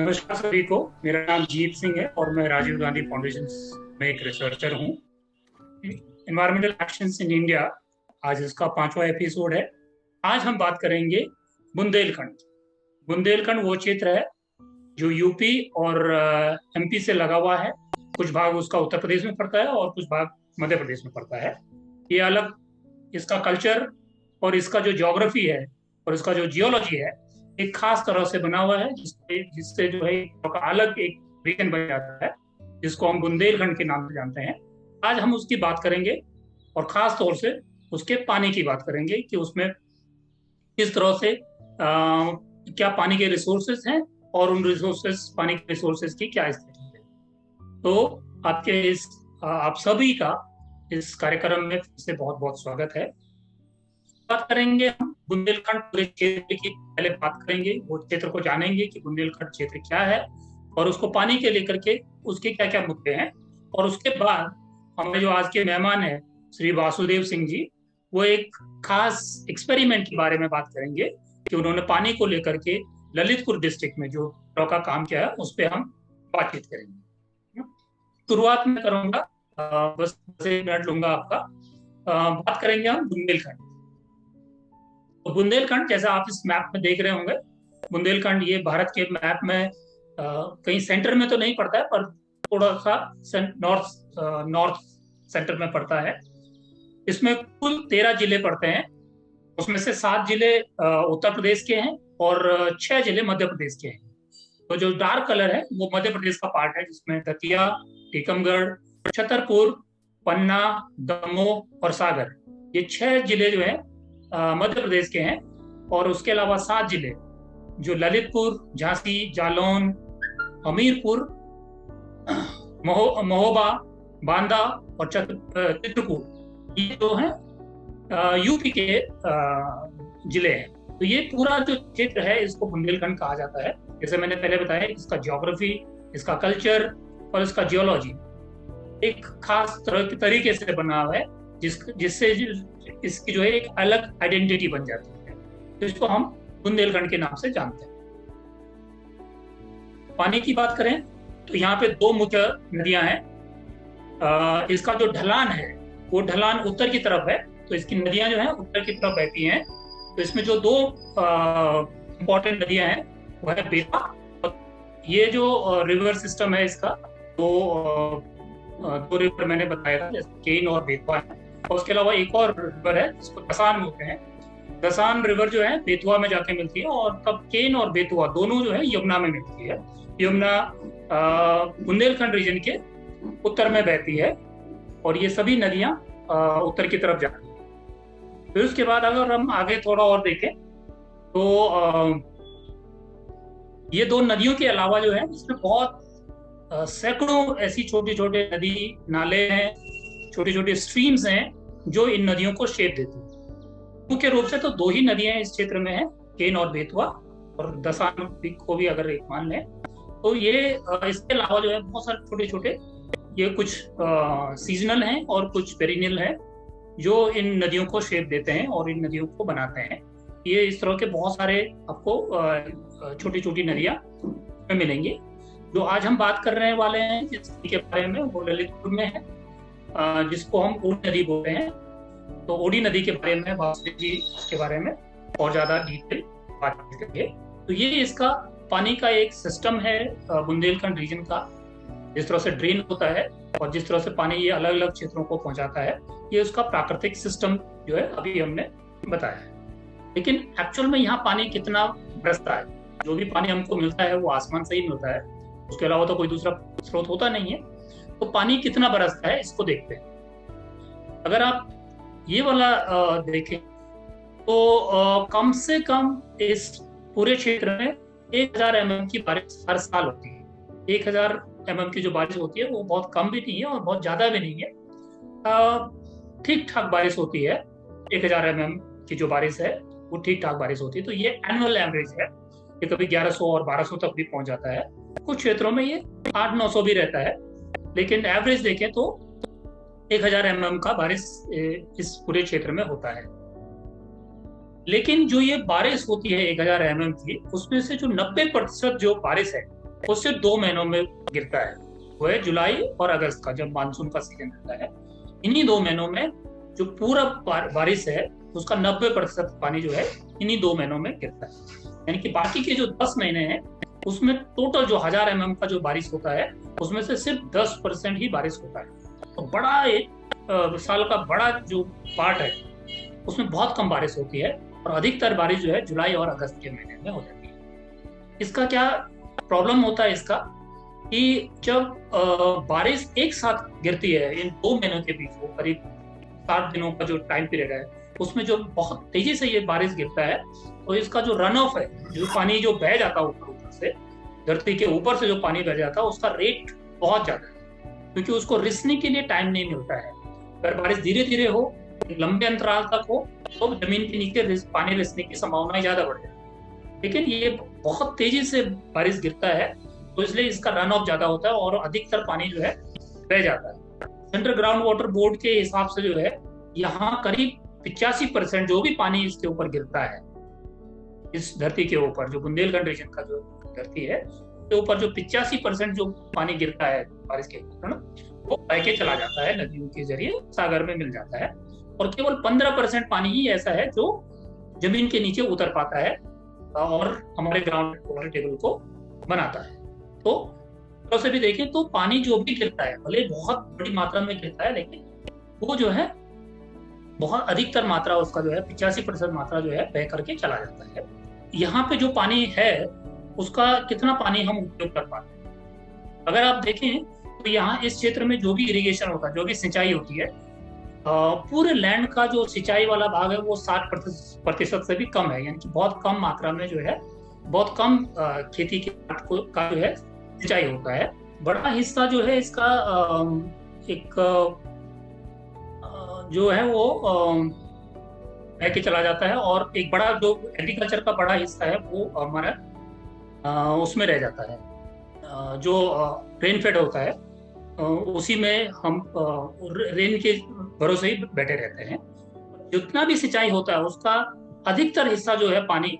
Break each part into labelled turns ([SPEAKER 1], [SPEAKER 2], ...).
[SPEAKER 1] नमस्कार सभी को। मेरा नाम जीत सिंह है और मैं राजीव गांधी फाउंडेशन में एक रिसर्चर हूँ। एनवायरमेंटल एक्शंस इन इंडिया आज इसका 5वां एपिसोड है। आज हम बात करेंगे बुंदेलखंड। बुंदेलखंड वो क्षेत्र है जो यूपी और एमपी से लगा हुआ है। कुछ भाग उसका उत्तर प्रदेश में पड़ता है और कुछ भाग मध्य प्रदेश में पड़ता है। ये अलग, इसका कल्चर और इसका जो ज्योग्राफी है और इसका जो जियोलॉजी है एक खास तरह से बना हुआ है, जिससे जिससे जो है अलग एक रीजन बन जाता है जिसको हम बुंदेलखंड के नाम से जानते हैं। आज हम उसकी बात करेंगे और खास तौर से उसके पानी की बात करेंगे कि उसमें किस तरह से क्या पानी के रिसोर्सेज हैं और उन रिसोर्सेज, पानी के रिसोर्सेज की क्या स्थिति है। तो आपके इस आप सभी का इस कार्यक्रम में फिर से बहुत बहुत स्वागत है। बात करेंगे हम बुंदेलखंड पूरे क्षेत्र की। पहले बात करेंगे, वो क्षेत्र को जानेंगे कि बुंदेलखंड क्षेत्र क्या है और उसको पानी के लेकर के उसके क्या क्या मुद्दे हैं। और उसके बाद हमें जो आज के मेहमान हैं श्री वासुदेव सिंह जी, वो एक खास एक्सपेरिमेंट के बारे में बात करेंगे कि उन्होंने पानी को लेकर के ललितपुर डिस्ट्रिक्ट में जो का काम किया है उस पर हम बातचीत करेंगे। शुरुआत में करूंगा, बस 1 मिनट लूंगा आपका। बात करेंगे हम बुंदेलखंड। तो बुंदेलखंड, जैसा आप इस मैप में देख रहे होंगे, बुंदेलखंड ये भारत के मैप में कहीं सेंटर में तो नहीं पड़ता है, पर थोड़ा सा नॉर्थ सेंटर में पड़ता है। इसमें कुल 13 जिले पड़ते हैं। उसमें से 7 जिले उत्तर प्रदेश के हैं और 6 जिले मध्य प्रदेश के हैं। तो जो डार्क कलर है वो मध्य प्रदेश का पार्ट है, जिसमें दतिया, टीकमगढ़, छतरपुर, पन्ना, दमोह और सागर, ये 6 जिले जो है मध्य प्रदेश के हैं। और उसके अलावा 7 जिले जो ललितपुर, झांसी, जालौन, हमीरपुर, महोबा, बांदा और चित्रकूट, ये जो है यूपी के जिले हैं। तो ये पूरा जो क्षेत्र है इसको बुंदेलखंड कहा जाता है। जैसे मैंने पहले बताया, इसका ज्योग्राफी, इसका कल्चर और इसका जियोलॉजी एक खास तरह के तरीके से बना हुआ है, जिससे इसकी जो है एक अलग आइडेंटिटी बन जाती है। तो इसको हम बुंदेलखंड के नाम से जानते हैं। पानी की बात करें तो यहाँ पे 2 मुख्य नदियां हैं। इसका जो ढलान है वो ढलान उत्तर की तरफ है, तो इसकी नदियां जो है उत्तर की तरफ बहती हैं। तो इसमें जो 2 इंपॉर्टेंट नदियां हैं वो है बेतवा। ये जो रिवर सिस्टम है इसका, दो रिवर मैंने बताया था, जैसे केन और बेतवा है। और उसके अलावा एक और रिवर है जिसको दसान बोलते हैं। दसान रिवर जो है बेतवा में जाके मिलती है और तब केन और बेतवा दोनों जो है यमुना में मिलती है। यमुना बुंदेलखंड रीजन के उत्तर में बहती है और ये सभी नदियां उत्तर की तरफ जाती हैं। फिर उसके बाद अगर हम आगे थोड़ा और देखें तो ये 2 नदियों के अलावा जो है इसमें बहुत सैकड़ों ऐसी छोटी छोटे नदी नाले हैं, छोटी छोटी स्ट्रीम्स हैं जो इन नदियों को शेप देती हैं। मुख्य रूप से तो 2 ही नदियां इस क्षेत्र में हैं, केन और बेतवा, और दसान को भी अगर एक मान लें तो ये इसके अलावा जो है बहुत सारे छोटे छोटे, ये कुछ सीजनल हैं और कुछ पेरिनियल हैं जो इन नदियों को शेप देते हैं और इन नदियों को बनाते हैं। ये इस तरह के बहुत सारे आपको छोटी छोटी नदियां में मिलेंगी। जो आज हम बात कर रहे वाले हैं जिस नदी के बारे में, वो ललितपुर में है, जिसको हम ओडी नदी बोलते हैं। तो ओडी नदी के बारे में वासुदेव जी के बारे में और ज्यादा डिटेल बात करेंगे। तो ये इसका पानी का एक सिस्टम है बुंदेलखंड रीजन का, जिस तरह से ड्रेन होता है और जिस तरह से पानी ये अलग अलग क्षेत्रों को पहुंचाता है, ये उसका प्राकृतिक सिस्टम जो है अभी हमने बताया है। लेकिन एक्चुअल में यहाँ पानी कितना बरसता है? जो भी पानी हमको मिलता है वो आसमान से ही मिलता है, उसके अलावा तो कोई दूसरा स्रोत होता नहीं है। तो पानी कितना बरसता है इसको देखते हैं। अगर आप ये वाला देखें तो कम से कम इस पूरे क्षेत्र में 1000 mm की बारिश हर साल होती है। 1000 mm की जो बारिश होती है वो बहुत कम भी नहीं है और बहुत ज्यादा भी नहीं है, ठीक ठाक बारिश होती है। 1000 mm की जो बारिश है वो ठीक ठाक बारिश होती है। तो ये एनुअल एवरेज है, ये कभी 1100 और 1200 तक भी पहुंच जाता है। कुछ क्षेत्रों में ये 800-900 भी रहता है, लेकिन एवरेज देखें तो 1000 mm का बारिश इस पूरे क्षेत्र में होता है। लेकिन जो ये बारिश होती है 1000 mm की, उसमें से जो 90% जो बारिश है वो सिर्फ 2 महीनों में गिरता है, वो है जुलाई और अगस्त का, जब मानसून का सीजन रहता है। इन्हीं 2 महीनों में जो पूरा बारिश है उसका 90% पानी जो है इन्हीं 2 महीनों में गिरता है। यानी कि बाकी के जो 10 महीने हैं उसमें टोटल जो 1000 mm का जो बारिश होता है उसमें से सिर्फ 10% ही बारिश होता है। तो बड़ा एक साल का बड़ा जो पार्ट है उसमें बहुत कम बारिश होती है, और अधिकतर बारिश जो है जुलाई और अगस्त के महीने में हो जाती है। इसका क्या प्रॉब्लम होता है इसका, कि जब बारिश एक साथ गिरती है इन 2 महीनों के बीच, वो करीब 7 दिनों का जो टाइम पीरियड है उसमें जो बहुत तेजी से ये बारिश गिरता है, तो इसका जो रन ऑफ है, जो पानी जो बह जाता है ऊपर से, धरती के ऊपर से जो पानी बह जाता है उसका रेट बहुत ज्यादा है, क्योंकि उसको रिसने के लिए टाइम नहीं मिलता है। अगर बारिश धीरे धीरे हो, लंबे अंतराल तक हो, तो जमीन के नीचे पानी रिसने की संभावना ज्यादा बढ़ जाती है। लेकिन ये बहुत तेजी से बारिश गिरता है, तो इसलिए इसका रन ऑफ ज्यादा होता है और अधिकतर पानी जो है बह जाता है। सेंट्रल ग्राउंड वाटर बोर्ड के हिसाब से जो है यहाँ करीब 85% जो भी पानी इसके ऊपर गिरता है, इस धरती के ऊपर जो बुंदेलखंड रीजन का जो धरती है उसके ऊपर जो 85% जो पानी गिरता है बारिश के कारण, वो बह के चला जाता है नदियों के जरिए, सागर में मिल जाता है। और केवल 15% पानी ही ऐसा है जो जमीन के नीचे उतर पाता है और हमारे ग्राउंड वाटर टेबल को बनाता है। तो से भी देखें तो पानी जो भी गिरता है, भले बहुत बड़ी मात्रा में गिरता है, लेकिन वो जो है बहुत अधिकतर मात्रा उसका जो है 85% मात्रा जो है बह करके चला जाता है। यहाँ पे जो पानी है उसका कितना पानी हम उपयोग कर पाते हैं, अगर आप देखें तो यहाँ इस क्षेत्र में जो भी इरिगेशन होता है, जो भी सिंचाई होती है, पूरे लैंड का जो सिंचाई वाला भाग है वो 60% से भी कम है। यानी कि बहुत कम मात्रा में जो है, बहुत कम खेती का जो है सिंचाई होता है। बड़ा हिस्सा जो है इसका एक जो है वो बह के चला जाता है, और एक बड़ा जो एग्रीकल्चर का बड़ा हिस्सा है वो हमारा उसमें रह जाता है। जो रेनफेड होता है उसी में हम रेन के भरोसे ही बैठे रहते हैं। जितना भी सिंचाई होता है उसका अधिकतर हिस्सा जो है पानी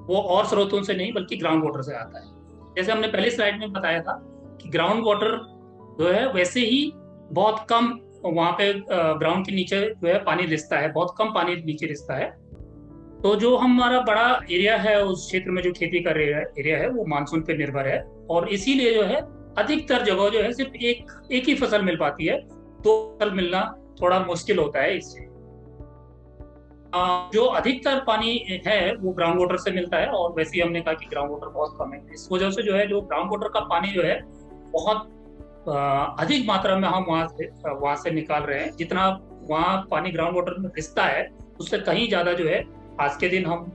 [SPEAKER 1] वो और स्रोतों से नहीं बल्कि ग्राउंड वाटर से आता है। जैसे हमने पहले स्लाइड में बताया था कि ग्राउंड वाटर जो है वैसे ही बहुत कम वहाँ पे ग्राउंड के नीचे जो है पानी रिसता है, बहुत कम पानी नीचे रिसता है। तो जो हमारा बड़ा एरिया है उस क्षेत्र में जो खेती का एरिया है वो मानसून पे निर्भर है, और इसीलिए जो है अधिकतर जगह जो है सिर्फ एक ही फसल मिल पाती है, 2 फसल मिलना थोड़ा मुश्किल होता है। इससे जो अधिकतर पानी है वो ग्राउंड वाटर से मिलता है, और वैसे ही हमने कहा कि ग्राउंड वाटर बहुत कम है। इस वजह से जो है जो ग्राउंड वाटर का पानी जो है बहुत अधिक मात्रा में हम वहां से निकाल रहे हैं। जितना वहाँ पानी ग्राउंड वाटर में रिसता है उससे कहीं ज्यादा जो है आज के दिन हम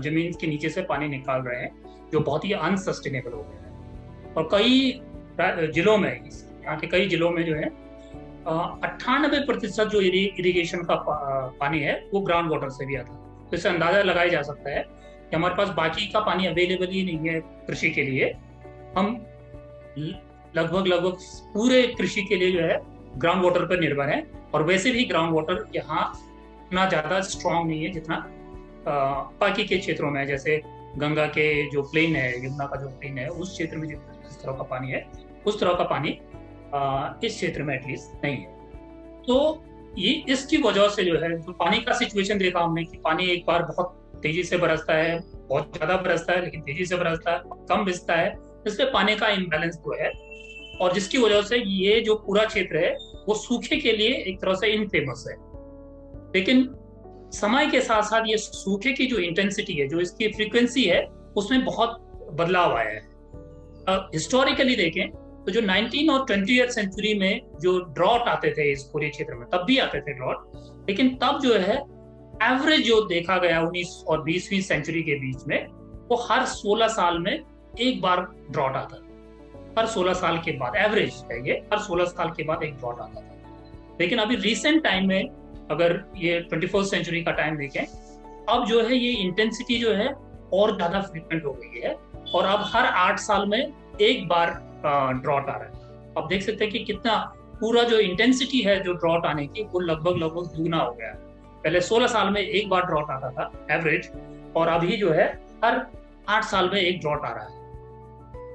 [SPEAKER 1] जमीन के नीचे से पानी निकाल रहे हैं, जो बहुत ही अनसस्टेनेबल हो गया है। और कई जिलों में, यहाँ के कई जिलों में जो है 98% जो इरिगेशन का पानी है वो ग्राउंड वाटर से भी आता है। तो इससे अंदाजा लगाया जा सकता है कि हमारे पास बाकी का पानी अवेलेबल ही नहीं है कृषि के लिए। हम लगभग पूरे कृषि के लिए जो है ग्राउंड वाटर पर निर्भर है, और वैसे भी ग्राउंड वाटर यहाँ इतना ज्यादा स्ट्रांग नहीं है जितना बाकी के क्षेत्रों में है। जैसे गंगा के जो प्लेन है, यमुना का जो प्लेन है, उस क्षेत्र में जिस तरह का पानी है उस तरह का पानी इस क्षेत्र में एटलीस्ट नहीं है। तो ये इसकी वजह से जो है जो पानी का सिचुएशन देखा हमने कि पानी एक बार बहुत तेजी से बरसता है, बहुत ज्यादा बरसता है, लेकिन तेजी से बरसता है, कम बरसता है, इसलिए पानी का इम्बैलेंस जो है, और जिसकी वजह से ये जो पूरा क्षेत्र है वो सूखे के लिए एक तरह से इनफेमस है। लेकिन समय के साथ साथ ये सूखे की जो इंटेंसिटी है, जो इसकी फ्रीक्वेंसी है, उसमें बहुत बदलाव आया है। हिस्टोरिकली देखें तो जो 19 और 20th सेंचुरी में जो ड्रॉट आते थे इस पूरे क्षेत्र में, तब भी आते थे ड्रॉट, लेकिन तब जो है एवरेज जो देखा गया 19 और 20वीं सेंचुरी के बीच में, वो हर 16 साल में एक बार ड्रॉट आता था। हर 16 साल के बाद एवरेज है ये, हर 16 साल के बाद एक ड्रॉट आता था। लेकिन अभी रिसेंट टाइम में अगर ये 21st सेंचुरी का टाइम देखें, अब जो है ये इंटेंसिटी जो है और ज्यादा फ्रीक्वेंट हो गई है, और अब हर 8 साल में एक बार ड्रॉट आ रहा है। आप देख सकते हैं कि कितना पूरा जो इंटेंसिटी है जो ड्रॉट आने की वो लगभग दुगना हो गया है। पहले 16 साल में एक बार ड्रॉट आता था एवरेज, और अभी जो है हर 8 साल में एक ड्रॉट आ रहा है।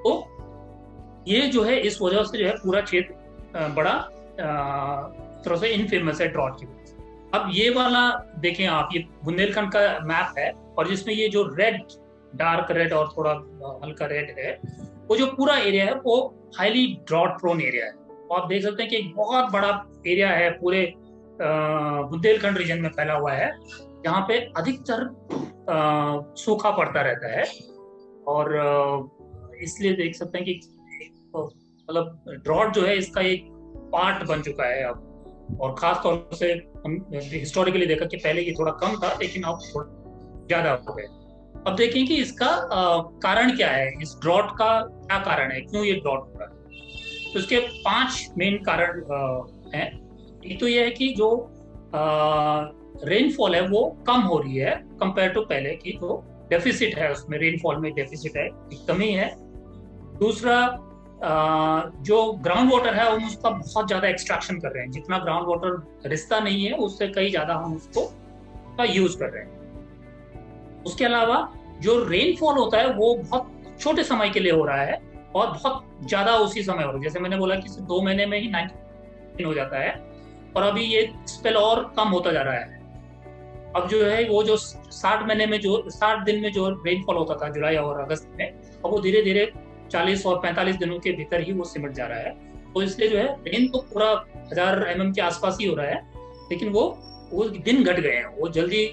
[SPEAKER 1] तो ये जो है इस वजह से जो है पूरा क्षेत्र बड़ा तरह से इनफेमस है ड्रॉट की वजह से। अब ये वाला देखें आप, ये बुंदेलखंड का मैप है और जिसमें ये जो रेड, डार्क रेड और थोड़ा हल्का रेड है, वो जो पूरा एरिया है वो हाईली ड्रॉट प्रोन एरिया है। तो आप देख सकते हैं कि एक बहुत बड़ा एरिया है पूरे बुंदेलखंड रीजन में फैला हुआ है, जहाँ पे अधिकतर सूखा पड़ता रहता है। और इसलिए देख सकते हैं कि मतलब ड्रॉट जो है इसका एक पार्ट बन चुका है अब। और खास तौर से हम हिस्टोरिकली देखा कि पहले ये थोड़ा कम था, लेकिन अब थोड़ा ज्यादा हो गया। अब देखें कि इसका कारण क्या है, इस ड्रॉट का क्या कारण है, क्यों ये ड्रॉट हो रहा है। तो इसके 5 मेन कारण हैं। एक तो ये है कि जो रेनफॉल है वो कम हो रही है कंपेयर टू पहले की, जो डेफिसिट है उसमें, रेनफॉल में डेफिसिट है, कमी है। दूसरा, जो ग्राउंड वाटर है हम उसका बहुत ज्यादा एक्सट्रैक्शन कर रहे हैं, जितना ग्राउंड वाटर रिश्ता नहीं है उससे कई ज्यादा हम उसको का यूज कर रहे हैं। उसके अलावा जो रेनफॉल होता है वो बहुत छोटे समय के लिए हो रहा है और बहुत ज्यादा उसी समय हो रहा है। जैसे मैंने बोला कि सिर्फ 2 महीने में ही 90 हो जाता है, और अभी ये स्पेल और कम होता जा रहा है। अब जो है वो जो 60 दिन में जो रेनफॉल होता था जुलाई और अगस्त में, अब वो धीरे धीरे 40 और 45 दिनों के भीतर ही वो सिमट जा रहा है। तो इसलिए जो है रेन तो पूरा 1000 mm के आसपास ही हो रहा है, लेकिन वो दिन घट गए हैं, वो जल्दी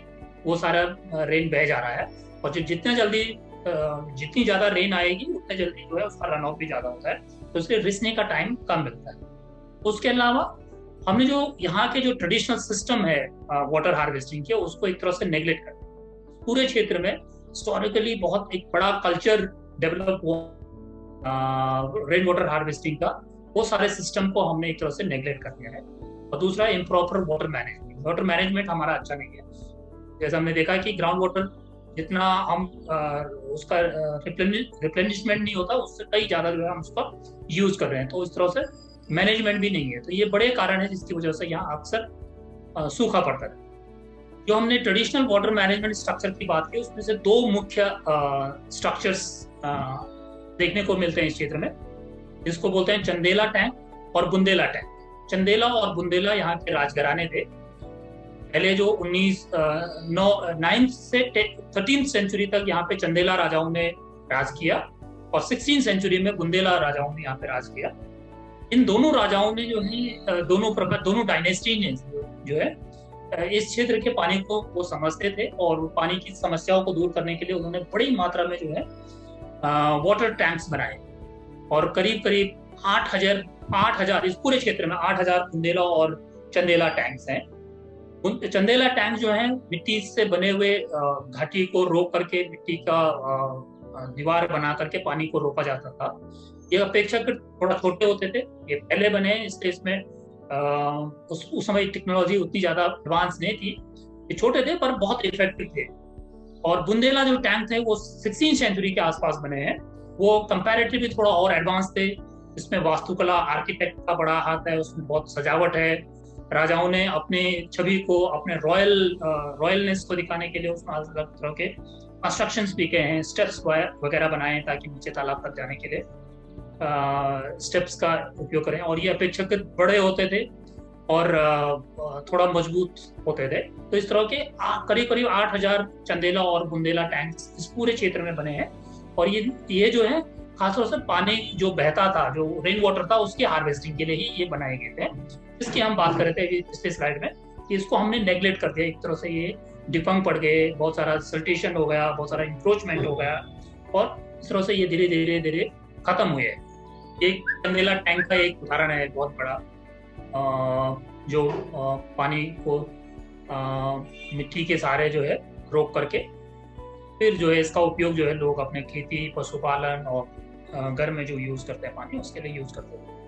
[SPEAKER 1] वो सारा रेन बह जा रहा है। और जितनी ज्यादा रेन आएगी उतने जल्दी जो है उसका रन ऑफ भी ज्यादा होता है, तो इसलिए रिसने का टाइम कम मिलता है। उसके अलावा हमने जो यहाँ के जो ट्रेडिशनल सिस्टम है वाटर हार्वेस्टिंग के, उसको एक तरह से नेग्लेक्ट कर पूरे क्षेत्र में हिस्टोरिकली बहुत एक बड़ा कल्चर डेवलप हुआ रेन वाटर हार्वेस्टिंग का, वो सारे सिस्टम को हमने एक तरह से नेग्लेक्ट कर दिया है। और दूसरा, इम्प्रॉपर वाटर मैनेजमेंट हमारा अच्छा नहीं है। जैसे हमने देखा कि ग्राउंड वाटर जितना हम उसका रिप्लेनिशमेंट नहीं होता, उससे कई ज्यादा जो है हम उसका यूज कर रहे हैं, तो इस तरह से मैनेजमेंट भी नहीं है। तो ये बड़े कारण है जिसकी वजह से यहाँ अक्सर सूखा पड़ता है। जो हमने ट्रेडिशनल वाटर मैनेजमेंट स्ट्रक्चर की बात की, उसमें से 2 मुख्य स्ट्रक्चर्स देखने को मिलते हैं इस क्षेत्र में, जिसको बोलते हैं चंदेला टैंक और बुंदेला टैंक। चंदेला और बुंदेला यहाँ के राजघराने थे। पहले जो 9th से 13th सेंचुरी तक यहाँ पे चंदेला राजाओं ने राज किया, और 16th सेंचुरी में बुंदेला राजाओं ने यहाँ पे राज किया। इन दोनों राजाओं ने जो है दोनों डायनेस्टी ने जो है इस क्षेत्र के पानी को वो समझते थे, और पानी की समस्याओं को दूर करने के लिए उन्होंने बड़ी मात्रा में जो है वाटर टैंक्स बनाए। और करीब करीब 8,000 इस पूरे क्षेत्र में 8,000 बुंदेला और चंदेला टैंक्स हैं। चंदेला टैंक जो है मिट्टी से बने हुए घाटी को रोक करके, मिट्टी का दीवार बना करके पानी को रोका जाता था। ये अपेक्षाकृत थोड़ा छोटे होते थे, ये पहले बने, इसलिए इसमें उस समय टेक्नोलॉजी उतनी ज्यादा एडवांस नहीं थी, ये छोटे थे पर बहुत इफेक्टिव थे। और बुंदेला जो टैंक थे वो 16th सेंचुरी के आसपास बने हैं, वो कंपैरेटिवली थोड़ा और एडवांस थे। इसमें वास्तुकला, आर्किटेक्ट का बड़ा हाथ है, उसमें बहुत सजावट है। राजाओं ने अपने छवि को, अपने रॉयलनेस को दिखाने के लिए उसमें अलग तरह के कंस्ट्रक्शंस भी किए हैं, स्टेप्स वगैरह बनाए हैं ताकि नीचे तालाब तक जाने के लिए स्टेप्स का उपयोग करें। और ये अपेक्षाकृत बड़े होते थे और थोड़ा मजबूत होते थे। तो इस तरह के करीब करीब 8,000 चंदेला और बुंदेला टैंक्स इस पूरे क्षेत्र में बने हैं। और ये जो है खासतौर से पानी जो बहता था, जो रेन वाटर था, उसकी हार्वेस्टिंग के लिए ही ये बनाए गए थे, जिसकी हम बात कर रहे थे पिछले स्लाइड में कि इसको हमने नेग्लेक्ट कर दिया। एक तरह से ये डिफंग पड़ गए, बहुत सारा सल्टेशन हो गया, बहुत सारा इंक्रोचमेंट हो गया, और इस तरह से ये धीरे धीरे धीरे खत्म हुए। एक चंदेला टैंक का एक उदाहरण है बहुत बड़ा, जो पानी को मिट्टी के सहारे जो है रोक करके फिर जो है इसका उपयोग जो है लोग अपने खेती, पशुपालन और घर में जो यूज करते हैं पानी, उसके लिए यूज करते हैं।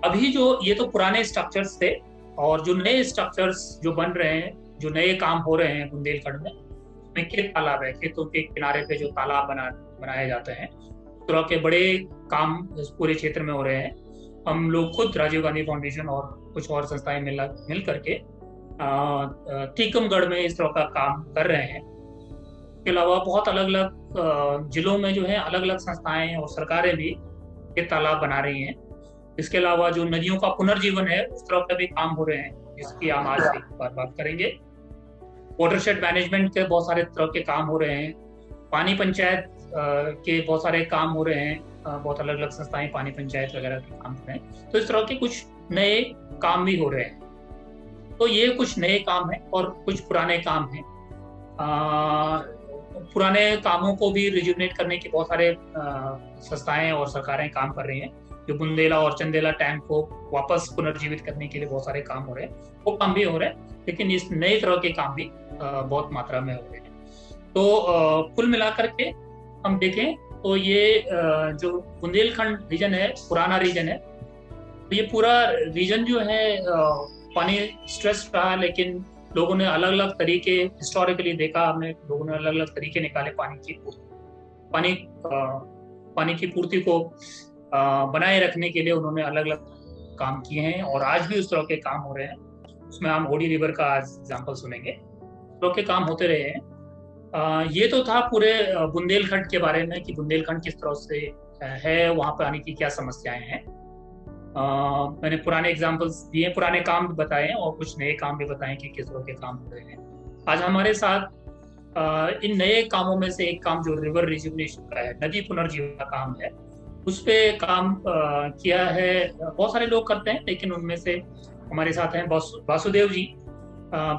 [SPEAKER 1] अभी जो ये तो पुराने स्ट्रक्चर्स थे, और जो नए स्ट्रक्चर्स जो बन रहे हैं, जो नए काम हो रहे हैं बुंदेलखंड में खेत तालाब है, खेतों के किनारे पे जो तालाब बनाए जाते हैं, इस तरह के बड़े काम इस पूरे क्षेत्र में हो रहे हैं। हम लोग खुद राजीव गांधी फाउंडेशन और कुछ और संस्थाएं मिल करके टीकमगढ़ में इस तरह का काम कर रहे हैं। इसके अलावा बहुत अलग अलग जिलों में जो है अलग अलग संस्थाएं और सरकारें भी ये तालाब बना रही हैं। इसके अलावा जो नदियों का पुनर्जीवन है उस तरह के भी काम हो रहे हैं, जिसकी हम आज एक बार बात करेंगे। वाटरशेड मैनेजमेंट के बहुत सारे तरह के काम हो रहे हैं। पानी पंचायत के बहुत सारे काम हो रहे हैं। बहुत अलग अलग संस्थाएं पानी पंचायत वगैरह के काम कर रहे हैं। तो इस तरह के कुछ नए काम भी हो रहे हैं। तो ये कुछ नए काम हैं और कुछ पुराने काम हैं। पुराने कामों को भी रिजुवनेट करने की बहुत सारे संस्थाएं और सरकारें काम कर रही हैं। जो बुंदेला और चंदेला टैंक को वापस पुनर्जीवित करने के लिए बहुत सारे काम हो रहे हैं, वो काम भी हो रहे हैं, लेकिन इस नए तरह के काम भी बहुत मात्रा में हो रहे हैं। तो कुल मिलाकर के हम देखें तो ये जो बुंदेलखंड रीजन है, पुराना रीजन है, तो ये पूरा रीजन जो है पानी स्ट्रेस रहा, लेकिन लोगों ने अलग अलग तरीके हिस्टोरिकली देखा, हमने लोगों ने अलग अलग तरीके निकाले पानी की पूर्ति को बनाए रखने के लिए उन्होंने अलग अलग काम किए हैं और आज भी उस तरह के काम हो रहे हैं। उसमें हम ओडी रिवर का आज एग्जाम्पल सुनेंगे। उस तरह के काम होते रहे हैं। ये तो था पूरे बुंदेलखंड के बारे में कि बुंदेलखंड किस तरह से है, वहाँ पे आने की क्या समस्याएं हैं। मैंने पुराने एग्जाम्पल्स दिए, पुराने काम भी बताए और कुछ नए काम भी बताए कि किस तरह के काम हो रहे हैं। आज हमारे साथ इन नए कामों में से एक काम जो रिवर रिजुवनेशन का है, नदी पुनर्जीवन का काम है, उस पे काम किया है। बहुत सारे लोग करते हैं, लेकिन उनमें से हमारे साथ हैं वासुदेव जी।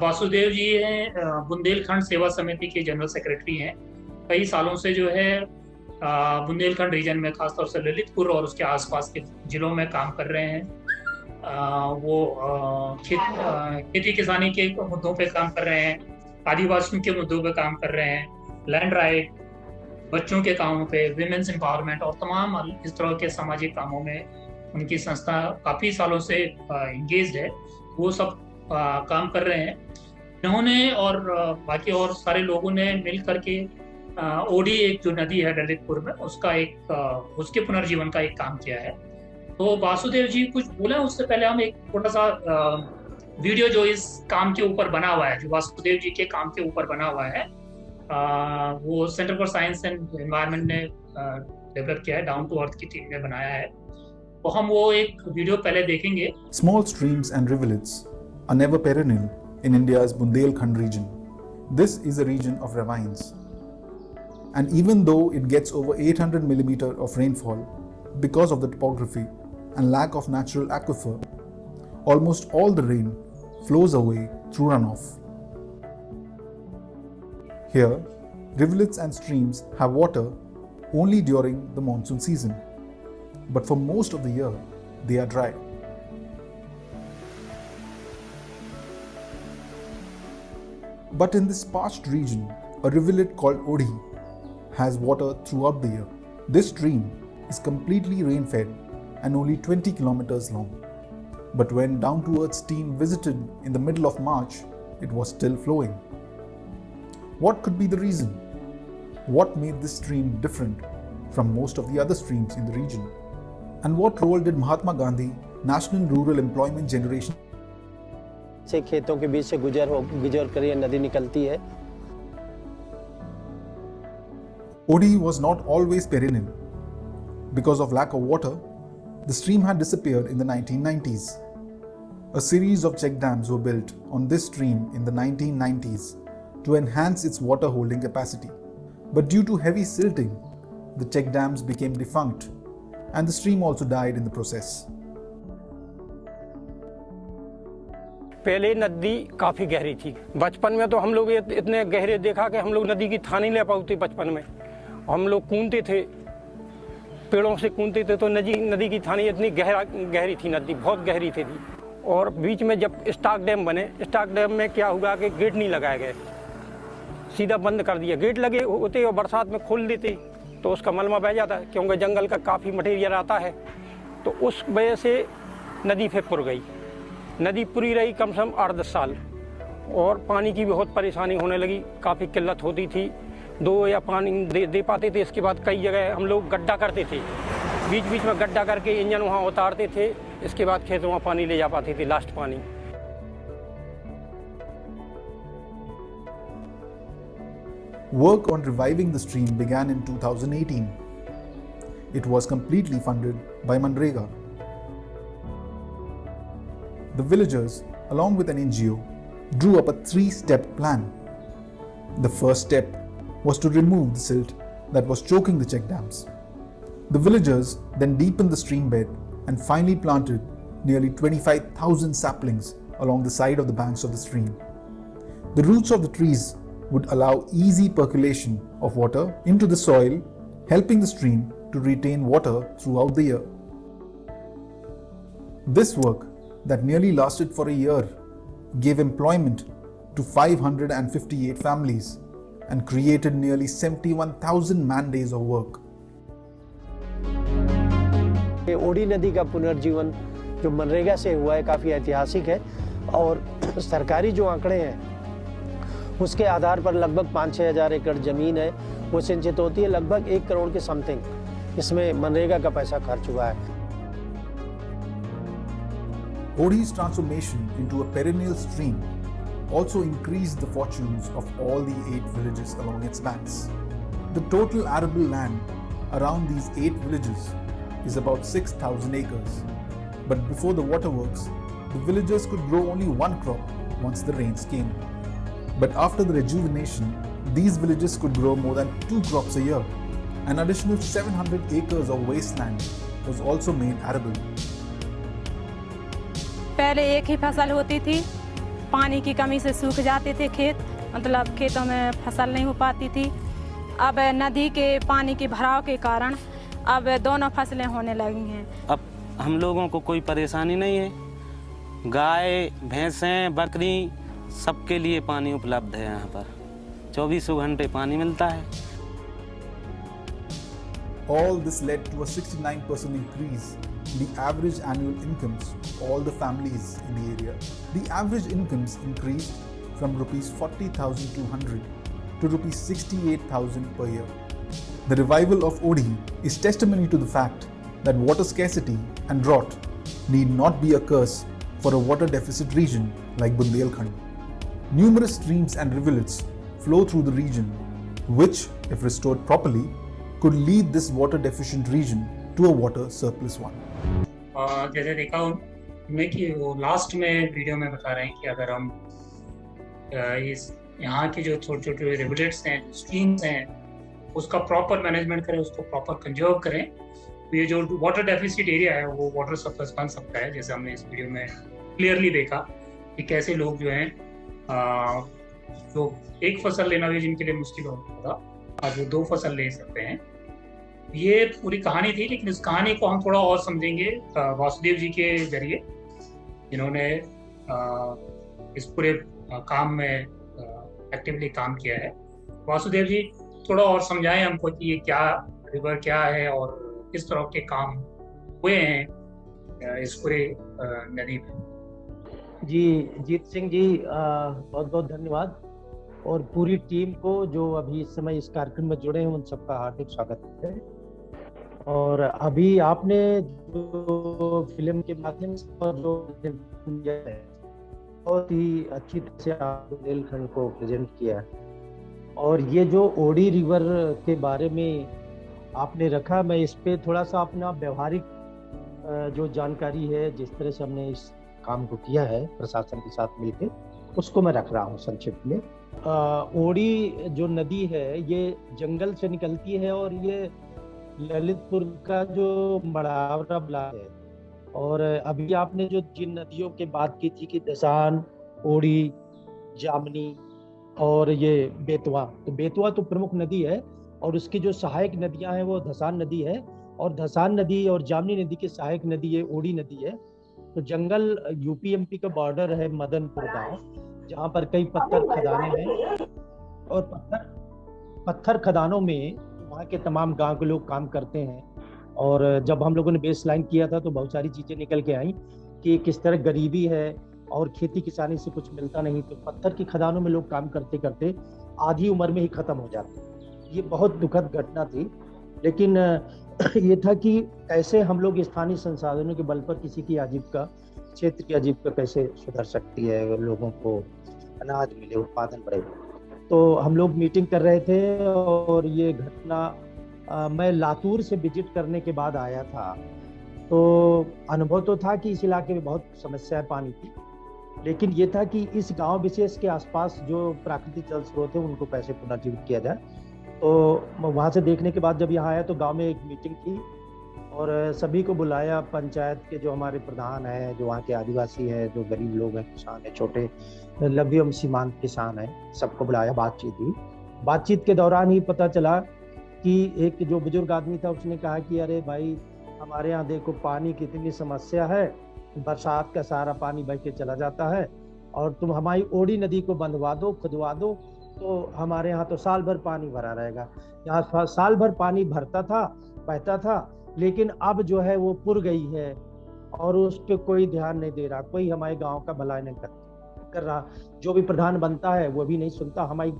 [SPEAKER 1] वासुदेव जी हैं बुंदेलखंड सेवा समिति के जनरल सेक्रेटरी हैं। कई सालों से जो है बुंदेलखंड रीजन में, खासतौर से ललितपुर और उसके आसपास के जिलों में काम कर रहे हैं। वो खेती किसानी के मुद्दों पे काम कर रहे हैं, आदिवासियों के मुद्दों पे काम कर रहे हैं, लैंड राइट, बच्चों के कामों पे, विमेंस एम्पावरमेंट और तमाम इस तरह के सामाजिक कामों में उनकी संस्था काफ़ी सालों से इंगेज्ड है। वो सब काम कर रहे हैं। इन्होंने और बाकी और सारे लोगों ने मिल करके ओडी एक जो नदी है ललितपुर में, उसके पुनर्जीवन का एक काम किया है। तो वासुदेव जी कुछ बोले, उससे पहले हम एक छोटा सा वीडियो जो इस काम के ऊपर बना हुआ है, जो वासुदेव जी के काम के ऊपर बना हुआ है, वो centre for science and environment ने डेवलप किया है, डाउन टू अर्थ की टीम ने बनाया है। तो हम वो एक वीडियो पहले देखेंगे।
[SPEAKER 2] Small streams and rivulets are never perennial in India's Bundelkhand region. This is a region of ravines. And even though it gets over 800 millimeter of rainfall because of the topography and lack of natural aquifer, almost all the rain flows away through runoff. Here, rivulets and streams have water only during the monsoon season, but for most of the year, they are dry. But in this parched region, a rivulet called Odi has water throughout the year. This stream is completely rain-fed and only 20 kilometers long. But when Down to Earth's team visited in the middle of March, it was still flowing. What could be the reason? What made this stream different from most of the other streams in the region? And what role did Mahatma Gandhi National Rural Employment Generation
[SPEAKER 3] से खेतों के बीच से गुजर कर ये नदी निकलती है।
[SPEAKER 2] Odi was not always perennial. Because of lack of water, the stream had disappeared in the 1990s. A series of check dams were built on this stream in the 1990s to enhance its water holding capacity. But due to heavy silting, the check dams became defunct and the stream also died in the process.
[SPEAKER 4] पहले नदी काफ़ी गहरी थी। बचपन में तो हम लोग इतने गहरे देखा कि हम लोग नदी की थाह नहीं ले पाते। बचपन में हम लोग कूदते थे, पेड़ों से कूदते थे, तो नदी की थानी इतनी गहरी थी, नदी बहुत गहरी थी। और बीच में जब स्टॉक डैम बने, स्टॉक डैम में क्या हुआ कि गेट नहीं लगाए गए, सीधा बंद कर दिया। गेट लगे होते और बरसात में खोल देते तो उसका मलबा बह जाता, क्योंकि जंगल का काफ़ी मटेरियल आता है। तो उस वजह से नदी फिर पुर गई। नदी पूरी रही कम से कम 8-10 साल और पानी की बहुत परेशानी होने लगी, काफ़ी किल्लत होती थी। 2 या पानी दे पाते थे। इसके बाद कई जगह हम लोग गड्ढा करते थे, बीच बीच में गड्ढा करके इंजन वहाँ उतारते थे। इसके बाद खेतों में पानी ले जा पाते थे, लास्ट पानी।
[SPEAKER 2] Work on reviving the stream began in 2018. It was completely funded by Manrega. The villagers, along with an NGO, drew up a 3-step plan. The first step was to remove the silt that was choking the check dams. The villagers then deepened the stream bed and finally planted nearly 25,000 saplings along the side of the banks of the stream. The roots of the trees would allow easy percolation of water into the soil, helping the stream to retain water throughout the year. This work, that nearly lasted for a year, gave employment to 558 families and created nearly 71,000 man-days of work.
[SPEAKER 3] OD नदी का पुनर्जीवन जो मनरेगा से हुआ है काफ़ी ऐतिहासिक है और सरकारी जो आंकड़े हैं उसके आधार पर लगभग 5-6 हज़ार एकड़ ज़मीन है वो सिंचित होती है। लगभग 1 करोड़ के समथिंग इसमें मनरेगा का पैसा खर्च हुआ है।
[SPEAKER 2] Odhi's transformation into a perennial stream also increased the fortunes of all the 8 villages along its banks. The total arable land around these 8 villages is about 6,000 acres. But before the waterworks, the villagers could grow only one crop once the rains came. But after the rejuvenation, these villages could grow more than 2 crops a year. An additional 700 acres of wasteland was also made arable.
[SPEAKER 5] पहले एक ही फसल होती थी, पानी की कमी से सूख जाते थे खेत, मतलब खेतों में फसल नहीं हो पाती थी। अब नदी के पानी के भराव के कारण अब दोनों फसलें होने लगी हैं।
[SPEAKER 6] अब हम लोगों को कोई परेशानी नहीं है। गाय, भैंसें, बकरी सबके लिए पानी उपलब्ध है। यहाँ पर 24 घंटे पानी मिलता है।
[SPEAKER 2] All this led to a 69% increase in the average annual incomes of all the families in the area. The average incomes increased from rupees 40,200 to rupees 68,000 per year. The revival of Odhi is testimony to the fact that water scarcity and drought need not be a curse for a water deficit region like Bundelkhand. Numerous streams and rivulets flow through the region, which, if restored properly, could lead this water deficient region to a water surplus one.
[SPEAKER 1] जैसे देखा हमने कि वो last में video में बता रहे हैं कि अगर हम इस यहाँ की जो छोटे छोटे रिवुलेट्स हैं, स्ट्रीम्स हैं, उसका प्रॉपर मैनेजमेंट करें, उसको प्रॉपर कंजर्व करें, तो ये जो वाटर डेफिसिट एरिया है वो वाटर सरप्लस बन सकता है। जैसे हमने इस वीडियो में क्लियरली देखा कि कैसे लोग जो हैं जो एक फसल लेना भी जिनके लिए मुश्किल होता था, आज वो 2 फसल ले सकते हैं। ये पूरी कहानी थी, लेकिन इस कहानी को हम थोड़ा और समझेंगे वासुदेव जी के जरिए, जिन्होंने इस पूरे काम में एक्टिवली काम किया है। वासुदेव जी थोड़ा और समझाएं हमको कि ये क्या रिवर क्या है और किस तरह के काम हुए हैं इस पूरे नदी में।
[SPEAKER 3] जी जीत सिंह जी बहुत बहुत धन्यवाद और पूरी टीम को जो अभी इस समय इस कार्यक्रम में जुड़े हैं उन सबका हार्दिक स्वागत है। और अभी आपने जो फिल्म के माध्यम से जो बहुत ही अच्छी तरह से आप बुंदेलखंड को प्रेजेंट किया और ये जो ओडी रिवर के बारे में आपने रखा, मैं इस पे थोड़ा सा अपना व्यवहारिक जो जानकारी है, जिस तरह से हमने इस काम को किया है प्रशासन के साथ मिलकर, उसको मैं रख रहा हूँ संक्षिप्त में। ओडी जो नदी है ये जंगल से निकलती है और ये ललितपुर का जो मड़ावरा ब्लॉक है। और अभी आपने जो जिन नदियों की बात की थी कि दसान, ओडी, जामनी और ये बेतवा, तो बेतवा तो प्रमुख नदी है और उसकी जो सहायक नदियां हैं वो धसान नदी है और धसान नदी और जामनी नदी की सहायक नदी है ओडी नदी है। तो जंगल यूपी एमपी का बॉर्डर है मदनपुर गांव, जहाँ पर कई पत्थर खदानें हैं और पत्थर खदानों में वहाँ के तमाम गांव के लोग काम करते हैं। और जब हम लोगों ने बेस लाइन किया था तो बहुत सारी चीज़ें निकल के आई कि किस तरह गरीबी है और खेती किसानी से कुछ मिलता नहीं, तो पत्थर की खदानों में लोग काम करते करते आधी उम्र में ही ख़त्म हो जाते। ये बहुत दुखद घटना थी, लेकिन ये था कि कैसे हम लोग स्थानीय संसाधनों के बल पर किसी की आजीविका, क्षेत्र की आजीविका कैसे सुधर सकती है, लोगों को अनाज मिले, उत्पादन बढ़े। तो हम लोग मीटिंग कर रहे थे और ये घटना मैं लातूर से विजिट करने के बाद आया था। तो अनुभव तो था कि इस इलाके में बहुत समस्या है पानी की, लेकिन ये था कि इस गांव विशेष के आसपास जो प्राकृतिक जल स्रोत है उनको कैसे पुनर्जीवित किया जाए। तो वहाँ से देखने के बाद जब यहाँ आया तो गांव में एक मीटिंग थी और सभी को बुलाया, पंचायत के जो हमारे प्रधान हैं, जो वहाँ के आदिवासी हैं, जो गरीब लोग हैं, किसान हैं, छोटे लघु एवं सीमांत किसान हैं, सबको बुलाया, बातचीत हुई। बातचीत के दौरान ही पता चला कि एक जो बुजुर्ग आदमी था उसने कहा कि अरे भाई हमारे यहाँ देखो पानी की इतनी समस्या है, बरसात का सारा पानी बह के चला जाता है और तुम हमारी ओडी नदी को बंधवा दो, खुदवा दो, तो हमारे यहाँ तो साल भर पानी भरा रहेगा। यहाँ साल भर पानी भरता था, बहता था, लेकिन अब जो है वो पुर गई है और उस पर कोई ध्यान नहीं दे रहा, कोई हमारे गांव का भलाई नहीं कर रहा। जो भी प्रधान बनता है वो भी नहीं सुनता, हमारी